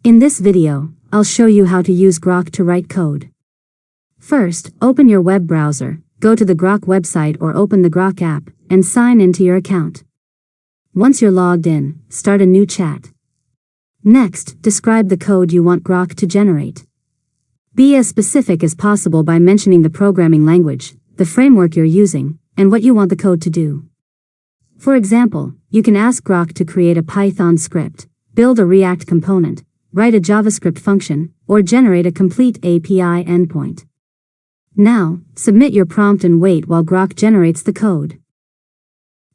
In this video, I'll show you how to use Grok to write code. First, open your web browser, go to the Grok website or open the Grok app, and sign into your account. Once you're logged in, start a new chat. Next, describe the code you want Grok to generate. Be as specific as possible by mentioning the programming language, the framework you're using, and what you want the code to do. For example, you can ask Grok to create a Python script, build a React component, write a JavaScript function, or generate a complete API endpoint. Now, submit your prompt and wait while Grok generates the code.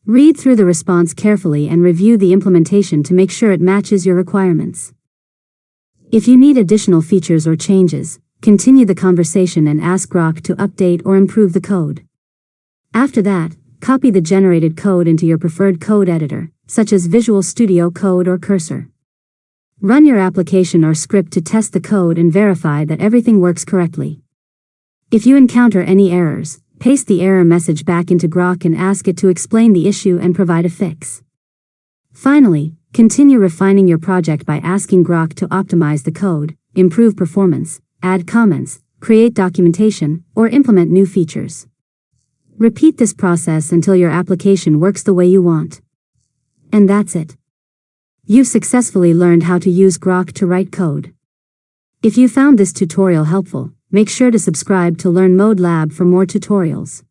Read through the response carefully and review the implementation to make sure it matches your requirements. If you need additional features or changes, continue the conversation and ask Grok to update or improve the code. After that, copy the generated code into your preferred code editor, such as Visual Studio Code or Cursor. Run your application or script to test the code and verify that everything works correctly. If you encounter any errors, paste the error message back into Grok and ask it to explain the issue and provide a fix. Finally, continue refining your project by asking Grok to optimize the code, improve performance, add comments, create documentation, or implement new features. Repeat this process until your application works the way you want. And that's it. You've successfully learned how to use Grok to write code. If you found this tutorial helpful, make sure to subscribe to Learn Mode Lab for more tutorials.